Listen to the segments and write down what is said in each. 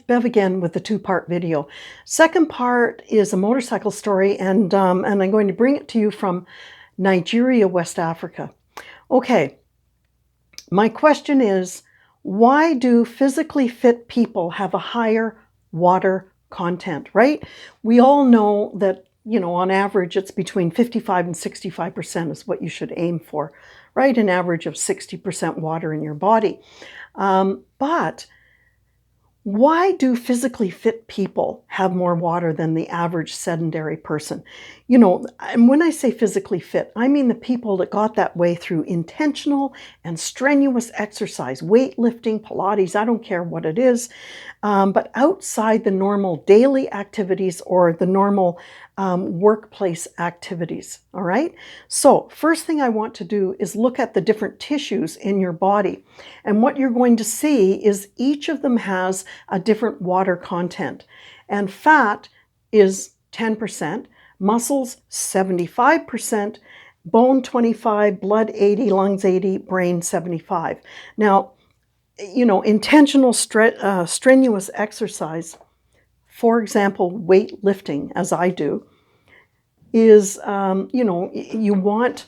Bev again with the two-part video. Second part is a motorcycle story, and I'm going to bring it to you from Nigeria, West Africa. Okay, my question is, why do physically fit people have a higher water content, right? We all know that, on average, it's between 55 and 65% is what you should aim for, right? An average of 60% water in your body. But why do physically fit people have more water than the average sedentary person? And when I say physically fit, I mean the people that got that way through intentional and strenuous exercise, weightlifting, Pilates, I don't care what it is, but outside the normal daily activities or the normal workplace activities, all right? So first thing I want to do is look at the different tissues in your body. And what you're going to see is each of them has a different water content. And fat is 10%, muscles 75%, bone 25, blood 80, lungs 80, brain 75. Now, intentional strenuous exercise, for example, weightlifting, as I do, is, you want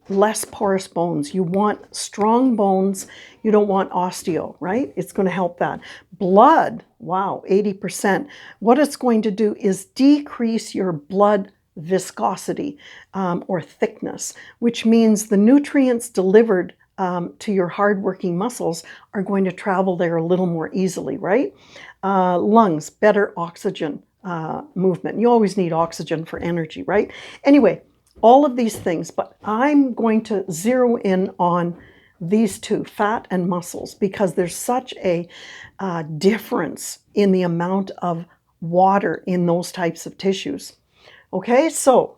less porous bones. You want strong bones. You don't want osteo, right? It's going to help that. Blood, wow, 80%. What it's going to do is decrease your blood viscosity or thickness, which means the nutrients delivered to your hardworking muscles are going to travel there a little more easily, right? Lungs, better oxygen movement. You always need oxygen for energy, right? Anyway, all of these things, but I'm going to zero in on these two, fat and muscles, because there's such a difference in the amount of water in those types of tissues. Okay, so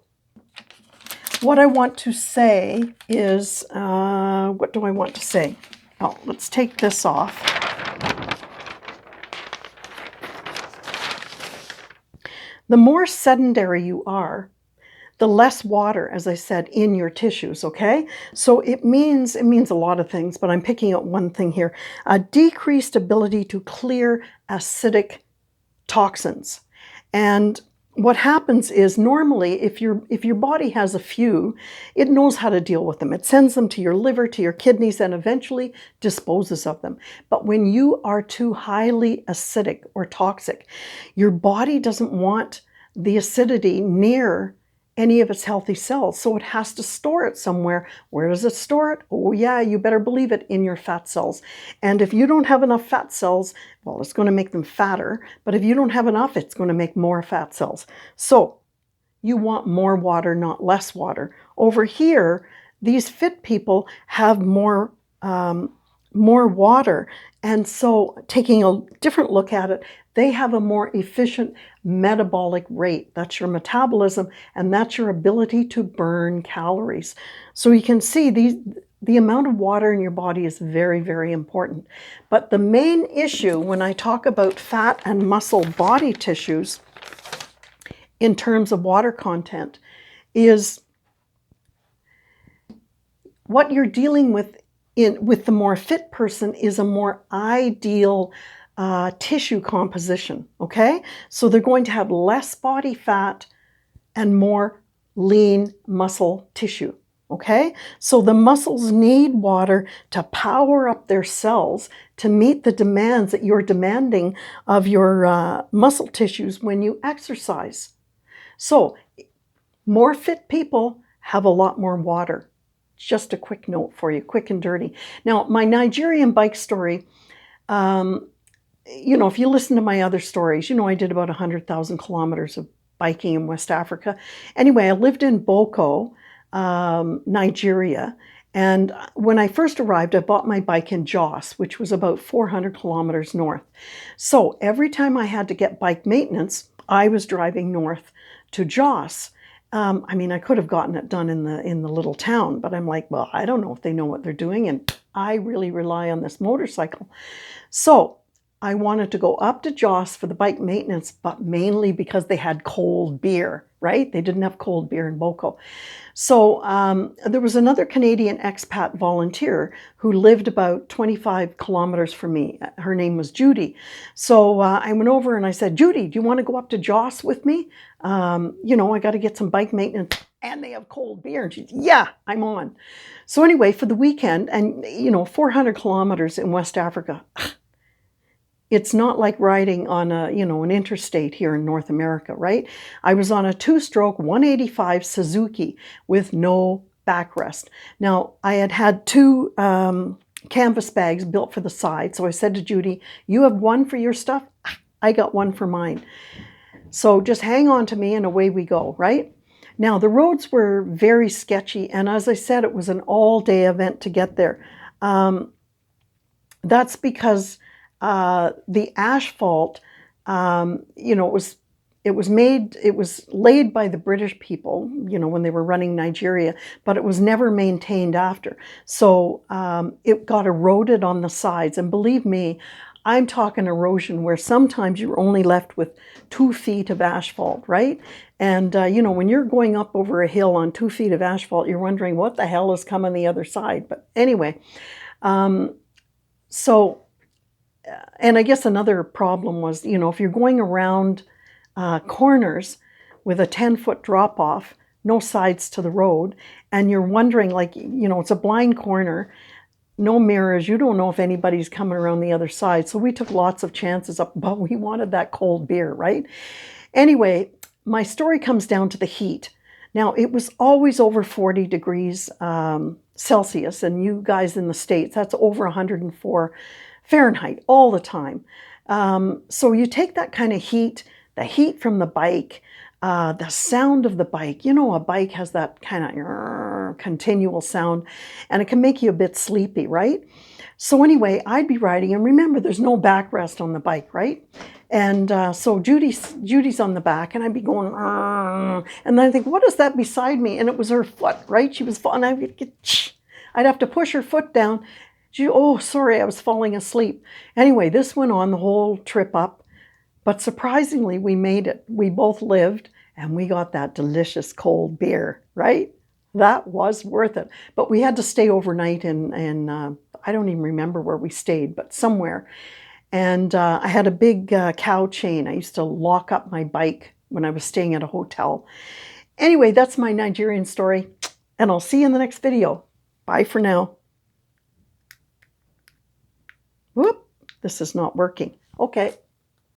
what I want to say is, what do I want to say? Oh, let's take this off. The more sedentary you are, the less water, as I said, in your tissues, okay? So it means a lot of things, but I'm picking out one thing here. A decreased ability to clear acidic toxins. And what happens is normally if your body has a few, it knows how to deal with them. It sends them to your liver, to your kidneys, and eventually disposes of them. But when you are too highly acidic or toxic, your body doesn't want the acidity near any of its healthy cells, so it has to store it somewhere. Where does it store it? Oh yeah, you better believe it, in your fat cells. And if you don't have enough fat cells, well, it's going to make them fatter, but if you don't have enough, it's going to make more fat cells. So you want more water, not less water. Over here, these fit people have more water, and so taking a different look at it, they have a more efficient metabolic rate. That's your metabolism, and that's your ability to burn calories. So you can see the amount of water in your body is very, very important. But the main issue when I talk about fat and muscle body tissues in terms of water content is what you're dealing with with the more fit person is a more ideal tissue composition, okay? So they're going to have less body fat and more lean muscle tissue, okay? So the muscles need water to power up their cells to meet the demands that you're demanding of your muscle tissues when you exercise. So more fit people have a lot more water. Just a quick note for you, quick and dirty. Now, my Nigerian bike story, if you listen to my other stories, I did about 100,000 kilometers of biking in West Africa. Anyway, I lived in Boko, Nigeria. And when I first arrived, I bought my bike in Jos, which was about 400 kilometers north. So every time I had to get bike maintenance, I was driving north to Jos. I could have gotten it done in the little town, but I'm like, well, I don't know if they know what they're doing, and I really rely on this motorcycle. So I wanted to go up to Joss for the bike maintenance, but mainly because they had cold beer, right? They didn't have cold beer in Boko. So there was another Canadian expat volunteer who lived about 25 kilometers from me. Her name was Judy. So I went over and I said, Judy, do you want to go up to Joss with me? You know, I got to get some bike maintenance and they have cold beer. And she said, yeah, I'm on. So anyway, for the weekend, and you know, 400 kilometers in West Africa, it's not like riding on a, you know, an interstate here in North America, right? I was on a two-stroke 185 Suzuki with no backrest. Now, I had two canvas bags built for the side. So I said to Judy, you have one for your stuff? I got one for mine. So just hang on to me and away we go, right? Now, the roads were very sketchy. And as I said, it was an all-day event to get there. That's because the asphalt, you know, it was laid by the British people, you know, when they were running Nigeria, but it was never maintained after. So it got eroded on the sides. And believe me, I'm talking erosion where sometimes you're only left with 2 feet of asphalt, right? And, you know, when you're going up over a hill on 2 feet of asphalt, you're wondering what the hell is coming the other side. But anyway, so... And I guess another problem was, you know, if you're going around corners with a 10-foot drop off, no sides to the road, and you're wondering, like, you know, it's a blind corner, no mirrors, you don't know if anybody's coming around the other side. So we took lots of chances up, but we wanted that cold beer, right? Anyway, my story comes down to the heat. Now, it was always over 40 degrees Celsius, and you guys in the States, that's over 104 Fahrenheit all the time. So you take that kind of heat, the heat from the bike, the sound of the bike. You know, a bike has that kind of continual sound, and it can make you a bit sleepy, right? So anyway, I'd be riding, and remember, there's no backrest on the bike, right? And so Judy's on the back, and I'd be going, and then I think, what is that beside me? And it was her foot, right? She was falling. I'd have to push her foot down. Oh, sorry, I was falling asleep. Anyway, this went on the whole trip up, but surprisingly, we made it. We both lived, and we got that delicious cold beer, right? That was worth it. But we had to stay overnight in I don't even remember where we stayed, but somewhere. And I had a big cow chain. I used to lock up my bike when I was staying at a hotel. Anyway, that's my Nigerian story, and I'll see you in the next video. Bye for now. Whoop, this is not working. Okay.